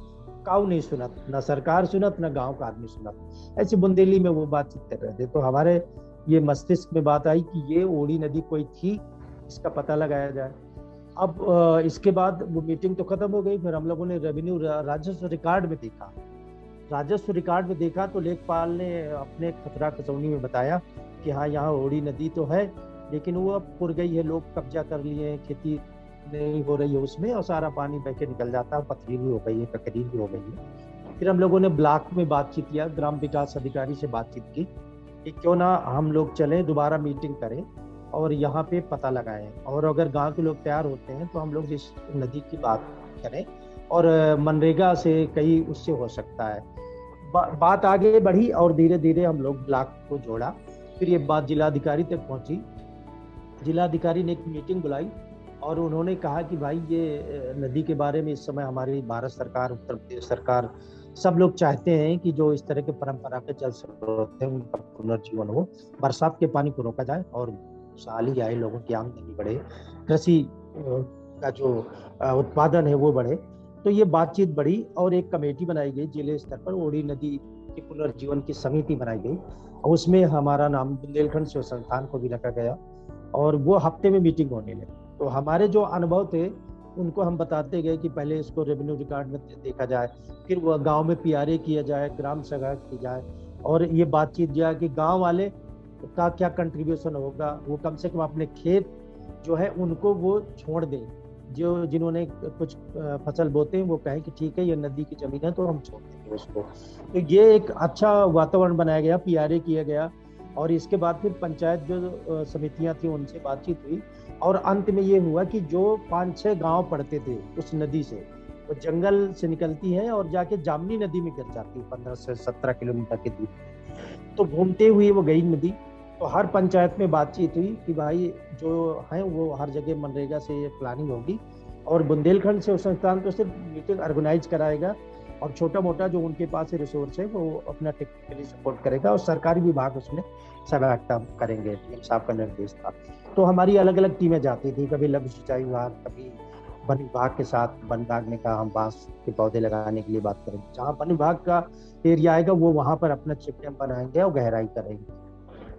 [SPEAKER 3] काऊ नहीं सुनत, ना सरकार सुनत, ना गांव का आदमी सुनत। ऐसी बुंदेली में वो बातचीत कर रहे थे। तो हमारे ये मस्तिष्क में बात आई कि ये ओडी नदी कोई थी, इसका पता लगाया जाए। अब इसके बाद वो मीटिंग तो खत्म हो गई। फिर हम लोगों ने रेवेन्यू राजस्व रिकॉर्ड में देखा। राजस्व रिकॉर्ड में देखा तो लेखपाल ने अपने खतरा खसौनी में बताया कि हाँ यहाँ ओडी नदी तो है, लेकिन वो अब पुर गई है, लोग कब्जा कर लिए हैं, खेती नहीं हो रही है उसमें और सारा पानी बह के निकल जाता है, पथरीली हो गई है, ककरी भी हो गई है। फिर हम लोगों ने ब्लॉक में बातचीत किया, ग्राम विकास अधिकारी से बातचीत की कि क्यों ना हम लोग चलें, दोबारा मीटिंग करें और यहाँ पे पता लगाएं, और अगर गांव के लोग तैयार होते हैं तो हम लोग इस नदी की बात करें और मनरेगा से कई उससे हो सकता है। बात आगे बढ़ी और धीरे धीरे हम लोग ब्लॉक को जोड़ा। फिर ये बात जिलाधिकारी तक पहुंची। जिलाधिकारी ने एक मीटिंग बुलाई और उन्होंने कहा कि भाई ये नदी के बारे में इस समय हमारी भारत सरकार, उत्तर प्रदेश सरकार, सब लोग चाहते हैं कि जो इस तरह के परंपरागत जल स्रोत है उनका पुनर्जीवन हो, बरसात के पानी को रोका जाए और खुशहाली आए, लोगों की आमदनी बढ़े, कृषि का जो उत्पादन है वो बढ़े। तो ये बातचीत बढ़ी और एक कमेटी बनाई गई जिले स्तर पर, ओडी नदी के पुनर्जीवन की समिति बनाई गई और उसमें हमारा नाम बुंदेलखंड शिव संस्थान को भी रखा गया और वो हफ्ते में मीटिंग होने लगी। तो हमारे जो अनुभव थे उनको हम बताते गए कि पहले इसको रेवेन्यू रिकॉर्ड में देखा जाए, फिर वो गांव में पीआरए किया जाए, ग्राम सभा की जाए और ये बातचीत जाए कि गांव वाले का क्या कंट्रीब्यूशन होगा, वो कम से कम अपने खेत जो है उनको वो छोड़ दें, जो जिन्होंने कुछ फसल बोते हैं वो कहें कि ठीक है ये नदी की जमीन है तो हम छोड़ देंगे उसको। तो ये एक अच्छा वातावरण बनाया गया, पीआरए किया गया और इसके बाद फिर पंचायत जो समितियां थी उनसे बातचीत हुई और अंत में ये हुआ कि जो 5-6 गांव पड़ते थे उस नदी से, वो जंगल से निकलती है और जाके जामनी नदी में गिर जाती है 15 से 17 किलोमीटर की दूरी। तो घूमते हुए वो गई नदी। तो हर पंचायत में बातचीत हुई कि भाई जो है वो हर जगह मनरेगा से ये प्लानिंग होगी और बुंदेलखंड से संस्थान तो सिर्फ मीटिंग ऑर्गेनाइज कराएगा और छोटा मोटा जो उनके पास रिसोर्स है वो अपना टेक्निकली सपोर्ट करेगा और सरकारी विभाग उसमें सहभागिता करेंगे। डीएम साहब का निर्देश था। तो हमारी अलग अलग टीमें जाती थी, कभी लघु सिंचाई विभाग, कभी वन विभाग के साथ। वन विभाग ने कहा हम बांस के पौधे लगाने के लिए बात करेंगे, जहाँ वन विभाग का एरिया आएगा वो वहाँ पर अपना चेक डैम बनाएंगे और गहराई करेंगे।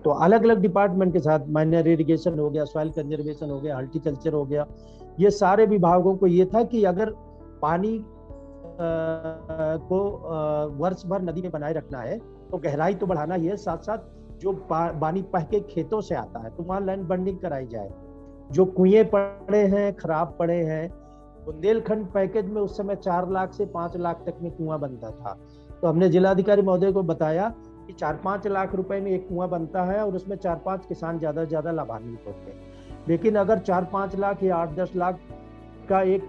[SPEAKER 3] तो अलग अलग डिपार्टमेंट के साथ, माइनर इरिगेशन हो गया, सॉइल कंजर्वेशन हो गया, हॉर्टिकल्चर हो गया, ये सारे विभागों को ये था कि अगर पानी को वर्ष भर नदी में बनाए रखना है तो गहराई तो बढ़ाना ही है, साथ साथ जो पानी बह के खेतों से आता है तो वहाँ लैंड बंडिंग कराई जाए। जो कुएं पड़े हैं, खराब पड़े हैं, बुंदेलखंड पैकेज में उस समय 4 लाख से 5 लाख तक में कुआं बनता था। तो हमने जिलाधिकारी महोदय को बताया कि 4-5 लाख रुपए में एक कुआं बनता है और उसमें 4-5 किसान ज्यादा से ज्यादा लाभान्वित होते हैं। लेकिन अगर 4-5 लाख या 8-10 लाख का एक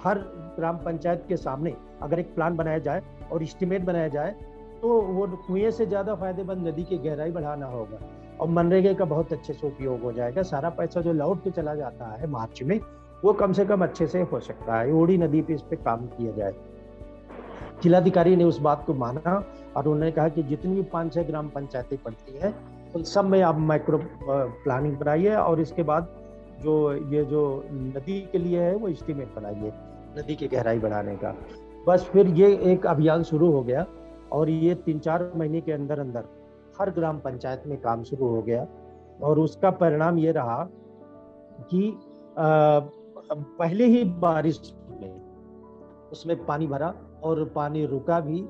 [SPEAKER 3] हर ग्राम पंचायत के सामने अगर एक प्लान बनाया जाए और एस्टिमेट बनाया जाए तो वो कुएं से ज्यादा फायदेमंद नदी की गहराई बढ़ाना होगा और मनरेगा का बहुत अच्छे से उपयोग हो जाएगा। सारा पैसा जो लौट के चला जाता है मार्च में वो कम से कम अच्छे से हो सकता है। ओडी नदी पे इस पे काम किया जाए। जिलाधिकारी ने उस बात को माना और उन्होंने कहा कि जितनी भी 5-6 ग्राम पंचायतें पड़ती हैं उन सब में आप माइक्रो प्लानिंग बनाइए और इसके बाद जो नदी के लिए है वो एस्टीमेट बनाइए नदी की गहराई बढ़ाने का। बस फिर ये एक अभियान शुरू हो गया और ये 3-4 महीने के अंदर अंदर हर ग्राम पंचायत में काम शुरू हो गया और उसका परिणाम ये रहा कि पहले ही बारिश में उसमें पानी भरा और पानी रुका भी,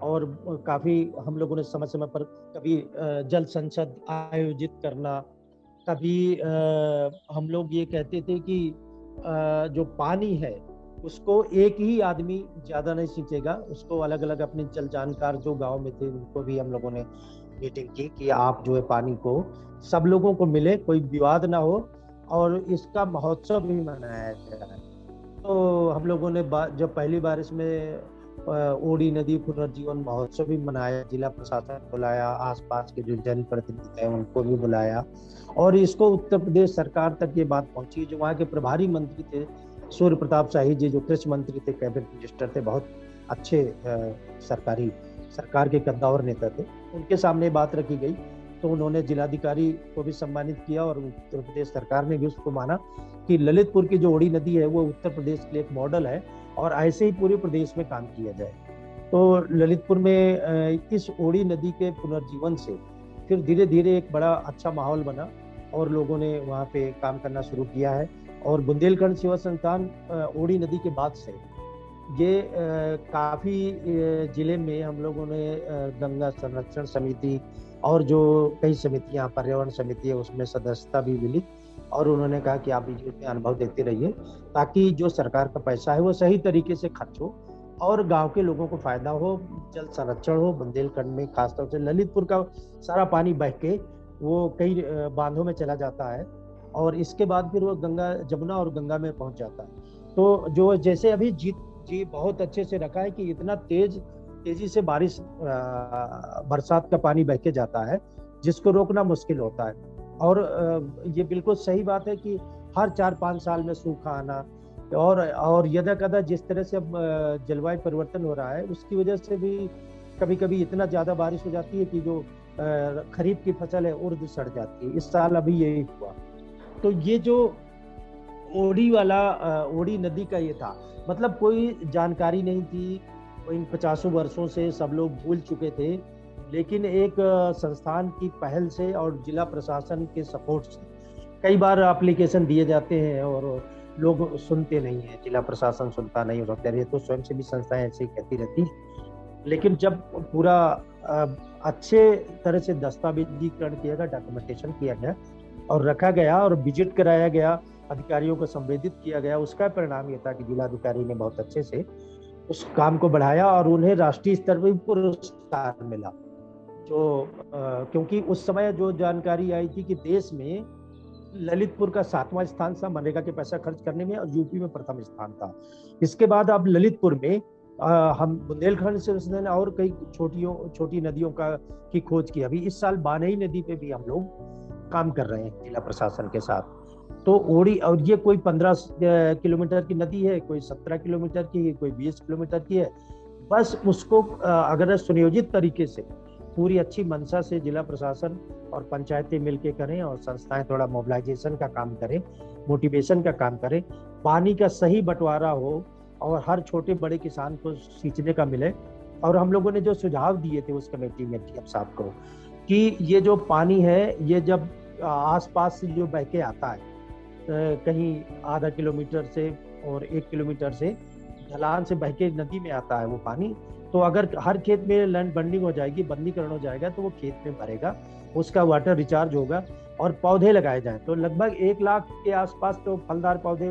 [SPEAKER 3] और काफ़ी हम लोगों ने समय समय पर कभी जल संसद आयोजित करना, कभी हम लोग ये कहते थे कि जो पानी है उसको एक ही आदमी ज़्यादा नहीं सींचेगा, उसको अलग अलग अपने जल जानकार जो गांव में थे उनको भी हम लोगों ने मीटिंग की कि आप जो है पानी को सब लोगों को मिले, कोई विवाद ना हो, और इसका महोत्सव भी मनाया जाए। तो हम लोगों ने जब पहली बार इसमें ओडी नदी पुनर्जीवन महोत्सव भी मनाया, जिला प्रशासन बुलाया, आसपास के जो जनप्रतिनिधि हैं उनको भी बुलाया, और इसको उत्तर प्रदेश सरकार तक ये बात पहुंची। जो वहाँ के प्रभारी मंत्री थे सूर्य प्रताप शाही जी, जो कृषि मंत्री थे, कैबिनेट मिनिस्टर थे, बहुत अच्छे सरकार के कद्दावर नेता थे, उनके सामने बात रखी गई। तो उन्होंने जिलाधिकारी को भी सम्मानित किया, और उत्तर प्रदेश सरकार ने भी उसको माना कि ललितपुर की जो ओडी नदी है वो उत्तर प्रदेश के लिए एक मॉडल है, और ऐसे ही पूरे प्रदेश में काम किया जाए। तो ललितपुर में इस ओडी नदी के पुनर्जीवन से फिर धीरे धीरे एक बड़ा अच्छा माहौल बना, और लोगों ने वहाँ पे काम करना शुरू किया है। और बुंदेलखंड सेवा संस्थान ओडी नदी के बाद से ये काफ़ी जिले में हम लोगों ने गंगा संरक्षण समिति और जो कई समितियां, पर्यावरण समिति है, उसमें सदस्यता भी मिली, और उन्होंने कहा कि आप भी इसमें अनुभव देते रहिए ताकि जो सरकार का पैसा है वो सही तरीके से खर्च हो और गांव के लोगों को फायदा हो, जल संरक्षण हो। बुंदेलखंड में खासतौर से ललितपुर का सारा पानी बह के वो कई बांधों में चला जाता है, और इसके बाद फिर वो गंगा, जमुना और गंगा में पहुंच जाता है। तो जो जैसे अभी जी बहुत अच्छे से रखा है कि इतना तेजी से बारिश, बरसात का पानी बह के जाता है जिसको रोकना मुश्किल होता है। और ये बिल्कुल सही बात है कि हर 4-5 साल में सूखा आना, और यदा कदा जिस तरह से अब जलवायु परिवर्तन हो रहा है उसकी वजह से भी कभी कभी इतना ज़्यादा बारिश हो जाती है कि जो खरीफ की फसल है उर्द सड़ जाती है। इस साल अभी यही हुआ। तो ये जो ओडी नदी का ये था, मतलब कोई जानकारी नहीं थी, इन 50 वर्षों से सब लोग भूल चुके थे, लेकिन एक संस्थान की पहल से और जिला प्रशासन के सपोर्ट से कई बार एप्लीकेशन दिए जाते हैं और लोग सुनते नहीं हैं, जिला प्रशासन सुनता नहीं होता है, तो स्वयंसेवी संस्थाएं ऐसे ही कहती रहती। लेकिन जब पूरा अच्छे तरह से दस्तावेजीकरण किया गया, डॉक्यूमेंटेशन किया गया और रखा गया और विजिट कराया गया, अधिकारियों को संवेदित किया गया, उसका परिणाम ये था कि जिलाधिकारी ने बहुत अच्छे से उस काम को बढ़ाया और उन्हें राष्ट्रीय स्तर पर पुरस्कार मिला। जो क्योंकि उस समय जो जानकारी आई थी कि देश में ललितपुर का 7वां स्थान था मनरेगा के पैसा खर्च करने में, और यूपी में प्रथम स्थान था। इसके बाद अब ललितपुर में हम बुंदेलखंड से और कई छोटी नदियों की खोज की। अभी इस साल बानई नदी पे भी हम लोग काम कर रहे हैं जिला प्रशासन के साथ। तो ओडी, और ये कोई 15 किलोमीटर की नदी है, कोई 17 किलोमीटर की है, कोई 20 किलोमीटर की है। बस उसको अगर सुनियोजित तरीके से पूरी अच्छी मंशा से जिला प्रशासन और पंचायतें मिलके करें और संस्थाएं थोड़ा मोबिलाइजेशन का काम करें, मोटिवेशन का काम करें, पानी का सही बंटवारा हो और हर छोटे बड़े किसान को सींचने का मिले। और हम लोगों ने जो सुझाव दिए थे उस कमेटी में डीएम साहब को कि ये जो पानी है ये जब आसपास से जो बह के आता है कहीं आधा किलोमीटर से और 1 किलोमीटर से ढलान से बह के नदी में आता है वो पानी, तो अगर हर खेत में लैंड बंडिंग हो जाएगी, बंदीकरण हो जाएगा, तो वो खेत में भरेगा, उसका वाटर रिचार्ज होगा और पौधे लगाए जाएं। तो लगभग 1 लाख के आसपास तो फलदार पौधे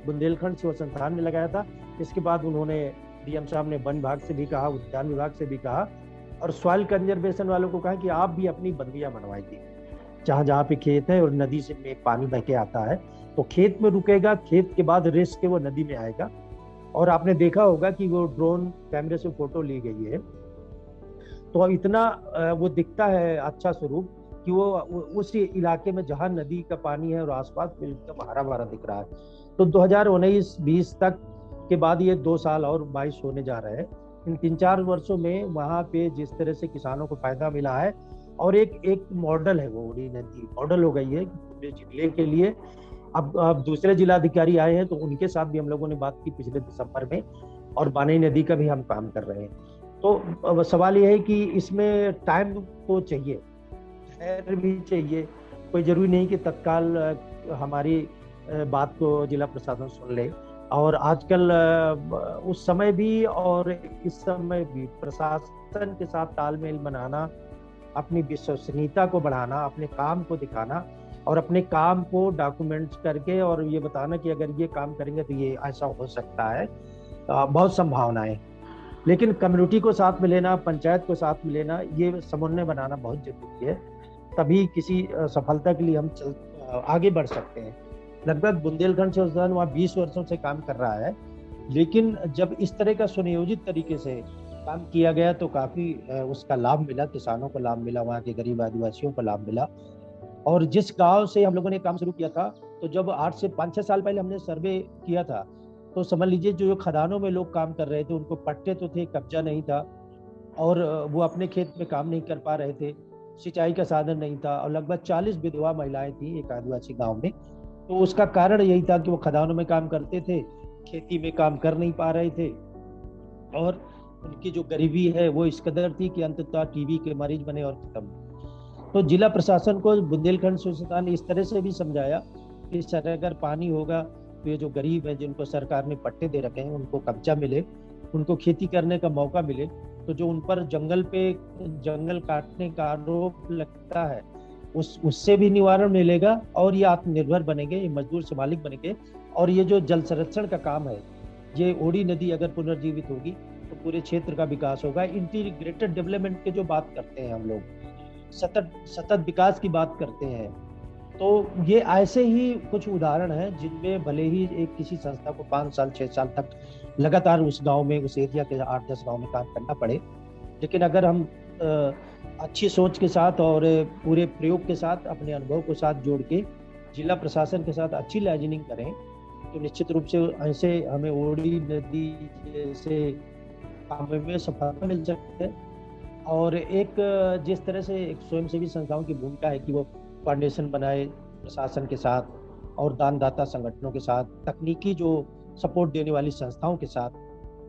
[SPEAKER 3] बुंदेलखंड सेवा संस्थान में लगाया था। इसके बाद उन्होंने डीएम साहब ने वन विभाग से भी कहा, उद्यान विभाग से भी कहा और सॉइल कंजर्वेशन वालों को कहा कि आप भी अपनी बंदियां बनवाइए। जहाँ पे खेत है और नदी से में पानी बह के आता है तो खेत में रुकेगा, खेत के बाद रेस के वो नदी में आएगा। और आपने देखा होगा कि वो ड्रोन कैमरे से फोटो ली गई है, तो इतना वो दिखता है अच्छा स्वरूप कि वो उस इलाके में जहाँ नदी का पानी है और आसपास एकदम हरा भरा दिख रहा है। तो 2019-20 तक के बाद ये 2 साल और 22 होने जा रहे हैं। इन 3-4 वर्षों में वहाँ पे जिस तरह से किसानों को फायदा मिला है और एक मॉडल है, वो ओडी नदी मॉडल हो गई है पूरे जिले के लिए। अब दूसरे जिलाधिकारी आए हैं तो उनके साथ भी हम लोगों ने बात की पिछले दिसंबर में, और बानई नदी का भी हम काम कर रहे हैं। तो अब सवाल ये है कि इसमें टाइम तो चाहिए, खैर भी चाहिए, कोई जरूरी नहीं कि तत्काल हमारी बात को जिला प्रशासन सुन ले। और आजकल उस समय भी और इस समय भी प्रशासन के साथ तालमेल बनाना, अपनी विश्वसनीयता को बढ़ाना, अपने काम को दिखाना और अपने काम को डॉक्यूमेंट्स करके और ये बताना कि अगर ये काम करेंगे तो ये ऐसा हो सकता है, बहुत संभावनाएं। लेकिन कम्युनिटी को साथ में लेना, पंचायत को साथ में लेना, ये समन्वय बनाना बहुत जरूरी है, तभी किसी सफलता के लिए हम आगे बढ़ सकते हैं। लगभग बुंदेलखंड से वहाँ 20 वर्षों से काम कर रहा है, लेकिन जब इस तरह का सुनियोजित तरीके से काम किया गया तो काफ़ी उसका लाभ मिला, किसानों को लाभ मिला, वहाँ के गरीब आदिवासियों को लाभ मिला। और जिस गांव से हम लोगों ने काम शुरू किया था, तो जब 8 से 5-6 साल पहले हमने सर्वे किया था, तो समझ लीजिए जो खदानों में लोग काम कर रहे थे, उनको पट्टे तो थे, कब्जा नहीं था, और वो अपने खेत में काम नहीं कर पा रहे थे, सिंचाई का साधन नहीं था, और लगभग 40 विधवा महिलाएं थी एक आदिवासी गाँव में। तो उसका कारण यही था कि वो खदानों में काम करते थे, खेती में काम कर नहीं पा रहे थे, और उनकी जो गरीबी है वो इस कदर थी कि अंततः टीबी के मरीज बने और खत्म। तो जिला प्रशासन को बुंदेलखंड स्वच्छता ने इस तरह से भी समझाया कि सर अगर पानी होगा तो ये जो गरीब है, जिनको सरकार ने पट्टे दे रखे हैं, उनको कब्जा मिले, उनको खेती करने का मौका मिले, तो जो उन पर जंगल काटने का आरोप लगता है उससे भी निवारण मिलेगा, और ये आत्मनिर्भर बनेंगे, ये मजदूर से मालिक बनेंगे। और ये जो जल संरक्षण का काम है, ये ओडी नदी अगर पुनर्जीवित होगी तो पूरे क्षेत्र का विकास होगा। इंटीग्रेटेड डेवलपमेंट के जो बात करते हैं हम लोग, सतत विकास की बात करते हैं, तो ये ऐसे ही कुछ उदाहरण हैं जिनमें भले ही एक किसी संस्था को 5 साल 6 साल तक लगातार उस गांव में, उस एरिया के 8-10 गांव में काम करना पड़े, लेकिन अगर हम अच्छी सोच के साथ और पूरे प्रयोग के साथ, अपने अनुभव को साथ जोड़ के जिला प्रशासन के साथ अच्छी लाइजनिंग करें, तो निश्चित रूप से ऐसे हमें ओडी नदी जैसे काम में सफलता मिल सकती है। और एक जिस तरह से एक स्वयंसेवी संस्थाओं की भूमिका है कि वो फाउंडेशन बनाए प्रशासन के साथ और दानदाता संगठनों के साथ, तकनीकी जो सपोर्ट देने वाली संस्थाओं के साथ,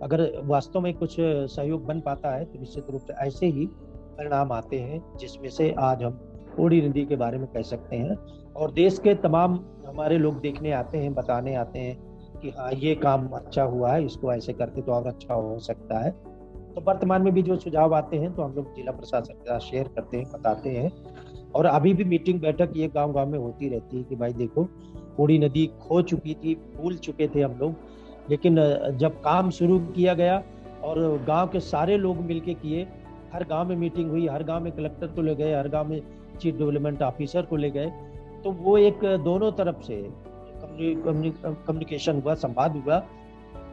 [SPEAKER 3] अगर वास्तव में कुछ सहयोग बन पाता है तो निश्चित रूप से ऐसे ही परिणाम आते हैं, जिसमें से आज हम ओडी नदी के बारे में कह सकते हैं। और देश के तमाम हमारे लोग देखने आते हैं, बताने आते हैं कि हाँ ये काम अच्छा हुआ है, इसको ऐसे करते तो और अच्छा हो सकता है। तो वर्तमान में भी जो सुझाव आते हैं तो हम लोग जिला प्रशासन के साथ शेयर करते हैं, बताते हैं। और अभी भी मीटिंग बैठक ये गांव में होती रहती है कि भाई देखो, ओडी नदी खो चुकी थी, भूल चुके थे हम लोग, लेकिन जब काम शुरू किया गया और गांव के सारे लोग मिलके किए, हर गांव में मीटिंग हुई, हर गांव में कलेक्टर को ले गए, हर गांव में चीफ डेवलपमेंट ऑफिसर को ले गए, तो वो एक दोनों तरफ से कम्युनिकेशन हुआ, संवाद हुआ,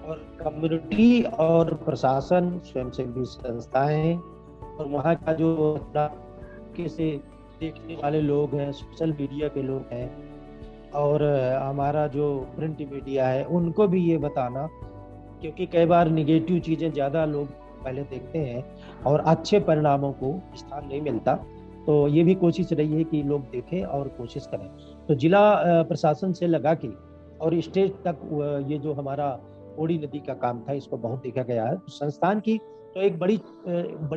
[SPEAKER 3] और कम्युनिटी और प्रशासन, स्वयंसेवी संस्थाएं और वहाँ का जो से देखने वाले लोग हैं, सोशल मीडिया के लोग हैं, और हमारा जो प्रिंट मीडिया है, उनको भी ये बताना, क्योंकि कई बार निगेटिव चीज़ें ज़्यादा लोग पहले देखते हैं और अच्छे परिणामों को स्थान नहीं मिलता। तो ये भी कोशिश रही है कि लोग देखें और कोशिश करें। तो जिला प्रशासन से लगा के और स्टेज तक ये जो हमारा ओडी नदी का काम था, इसको बहुत देखा गया है। तो संस्थान की तो एक बड़ी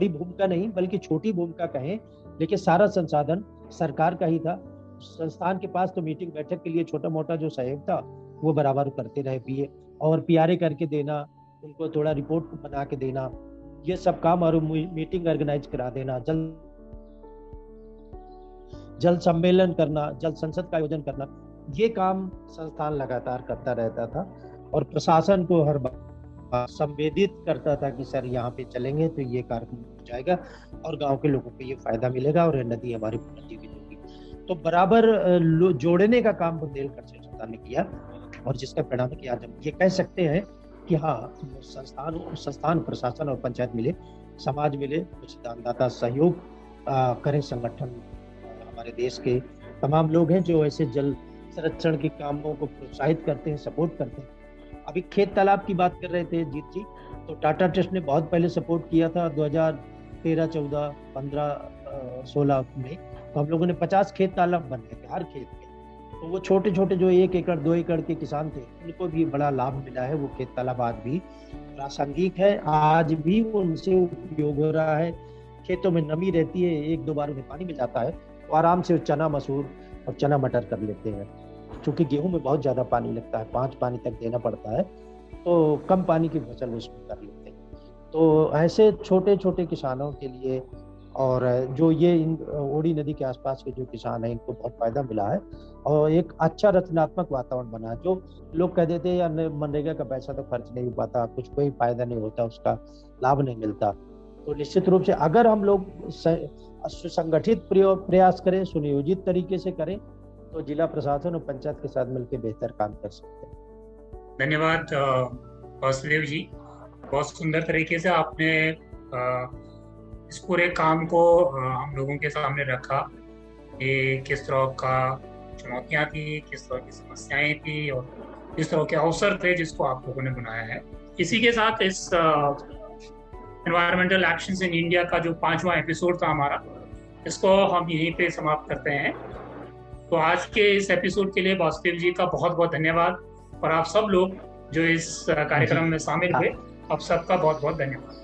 [SPEAKER 3] भूमिका नहीं, बल्कि छोटी भूमिका कहें, लेकिन सारा संसाधन सरकार का ही था। संस्थान के पास तो मीटिंग बैठक के लिए छोटा मोटा जो सहयोग था वो बराबर करते रहे, पीए और पीआरए करके देना, उनको थोड़ा रिपोर्ट बना के देना, ये सब काम, और मीटिंग ऑर्गेनाइज करा देना, जल सम्मेलन करना, जल संसद का आयोजन करना, ये काम संस्थान लगातार करता रहता था और प्रशासन को हर बार संवेदित करता था कि सर यहाँ पे चलेंगे तो ये कार्यक्रम हो जाएगा और गांव के लोगों को ये फायदा मिलेगा और ये नदी हमारी पुनर्जीवित होगी। तो बराबर जोड़ने का काम बुंदेलखंड स्वच्छता ने किया, और जिसका परिणाम है कि आज हम ये कह सकते हैं कि हाँ, संस्थान प्रशासन और पंचायत मिले, समाज मिले, कुछ दानदाता सहयोग करें, संगठन हमारे देश के तमाम लोग हैं जो ऐसे जल संरक्षण के कामों को प्रोत्साहित करते हैं, सपोर्ट करते हैं। अभी खेत तालाब की बात कर रहे थे जीत जी, तो टाटा ट्रस्ट ने बहुत पहले सपोर्ट किया था 2013, 14, 15, 16 में। तो हम लोगों ने 50 खेत तालाब बने थे हर खेत में। तो वो छोटे छोटे जो 1 एकड़ 2 एकड़ के किसान थे, उनको भी बड़ा लाभ मिला है। वो खेत तालाब आज भी प्रासंगिक है, आज भी उनसे उपयोग हो रहा है। खेतों में नमी रहती है, 1-2 बार उन्हें पानी मिल जाता है, तो आराम से चना मसूर और चना मटर कर लेते हैं। चूँकि गेहूं में बहुत ज़्यादा पानी लगता है, 5 पानी तक देना पड़ता है, तो कम पानी की फसल उसमें कर लेते हैं। तो ऐसे छोटे छोटे किसानों के लिए और जो ये इन ओड़ी नदी के आसपास के जो किसान हैं, इनको बहुत फायदा मिला है और एक अच्छा रचनात्मक वातावरण बना है। जो लोग कह देते हैं यार मनरेगा का पैसा तो खर्च नहीं हो पाता, कुछ कोई फायदा नहीं होता, उसका लाभ नहीं मिलता, तो निश्चित रूप से अगर हम लोग सुसंगठित प्रयास करें, सुनियोजित तरीके से करें, तो जिला प्रशासन और पंचायत के साथ मिलकर बेहतर काम कर सकते हैं।
[SPEAKER 1] धन्यवाद वासुदेव जी, बहुत सुंदर तरीके से आपने इस पूरे काम को हम लोगों के सामने रखा कि किस तरह का चुनौतियां थी, किस तरह की समस्याएं थी और किस तरह के अवसर थे जिसको आप लोगों ने बनाया है। इसी के साथ इस एनवायरमेंटल एक्शंस इन इंडिया का जो 5वां एपिसोड था हमारा, इसको हम यहीं पे समाप्त करते हैं। तो आज के इस एपिसोड के लिए वासुदेव जी का बहुत बहुत धन्यवाद और आप सब लोग जो इस कार्यक्रम में शामिल हुए, आप सबका बहुत बहुत धन्यवाद।